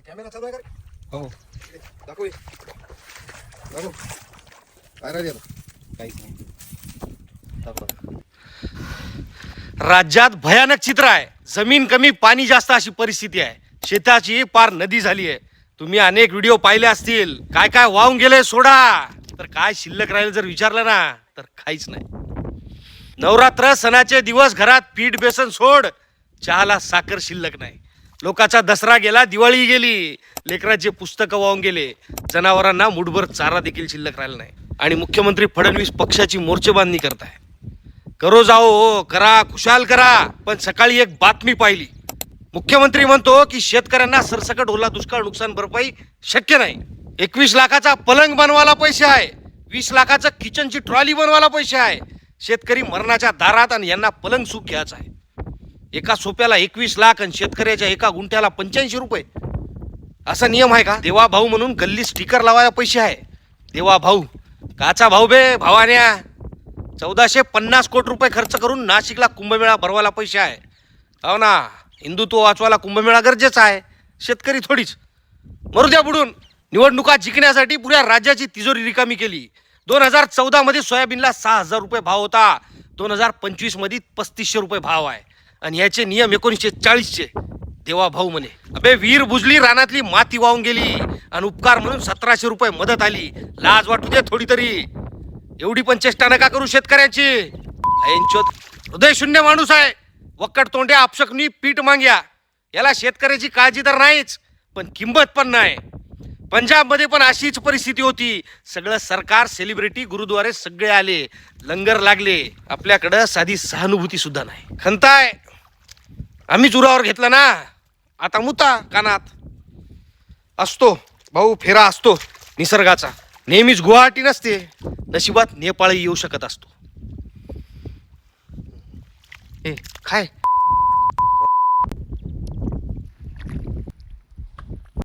Camera चालू आहे का रे? हो दाखव दाखव काय राहिली आता काहीच नाही दाखव. राज्यात भयानक चित्र आहे. जमीन कमी पाणी जास्त अशी परिस्थिती आहे. शेताची पार नदी झाली आहे. तुम्ही अनेक व्हिडिओ पाहिले असतील. काय काय वाहून गेले सोडा, तर काय शिल्लक राहील जर विचारलं ना तर काहीच नाही. नवरात्र सणाचे दिवस घरात पीठ बेसन सोड, चहाला साखर शिल्लक नाही. लोकांचा दसरा गेला, दिवाळी गेली, लेकरांचे पुस्तकं वाहून गेले, जनावरांना मुठभर चारा देखील शिल्लक राहिला नाही. आणि मुख्यमंत्री फडणवीस पक्षाची मोर्चेबांधणी करताय. करो जाओ करा, खुशाल करा. पण सकाळी एक बातमी पाहिली. मुख्यमंत्री म्हणतो की शेतकऱ्यांना सरसकट ओला दुष्काळ नुकसान भरपाई शक्य नाही. 21 लाखाचा पलंग बनवायला पैसे आहे, 20 लाखाचं किचनची ट्रॉली बनवायला पैसे आहे. शेतकरी मरणाच्या दारात आणि यांना पलंग सुख घ्यायचं आहे. एका सोप्याला 21 लाख आणि शेतकऱ्याच्या एका गुंठ्याला 85 रुपये, असा नियम आहे का? देवा भाऊ म्हणून गल्ली स्टिकर लावायला पैसे आहे. देवा भाऊ काचा भाऊ बे भावान्या. 1450 कोटी रुपये खर्च करून नाशिकला कुंभमेळा भरवायला पैसे आहे. हो ना, हिंदुत्व वाचवायला कुंभमेळा गरजेचा आहे, शेतकरी थोडीच. मरू द्या बुडून. निवडणुका जिंकण्यासाठी पुऱ्या राज्याची तिजोरी रिकामी केली. 2014 मध्ये सोयाबीनला 6000 रुपये भाव होता. 2025 मध्ये 3500 रुपये भाव आहे. आणि याचे नियम 1940चे. देवा भाऊ म्हणे अबे विहीर बुजली, रानातली माती वाहून गेली आणि उपकार म्हणून 1700 रुपये मदत आली. लाज वाटू दे थोडी तरी. एवढी पण चेष्टा नका करू शेतकऱ्याची. हृदय शून्य माणूस आहे. वक्कट तोंड्या अपशकनी पीठ माग्या. याला शेतकऱ्याची काळजी तर नाहीच, पण किंमत पण नाही. पंजाबमध्ये पण अशीच परिस्थिती होती. सगळं सरकार, सेलिब्रिटी, गुरुद्वारे सगळे आले, लंगर लागले. आपल्याकडं साधी सहानुभूती सुद्धा नाही. खंताय आम्हीच उरावर घेतलं ना, आता मुता कानात. असतो भाऊ फेरा असतो निसर्गाचा. नेहमीच गुवाहाटी नसते, नशिबात नेपाळही येऊ शकत असतो. ए काय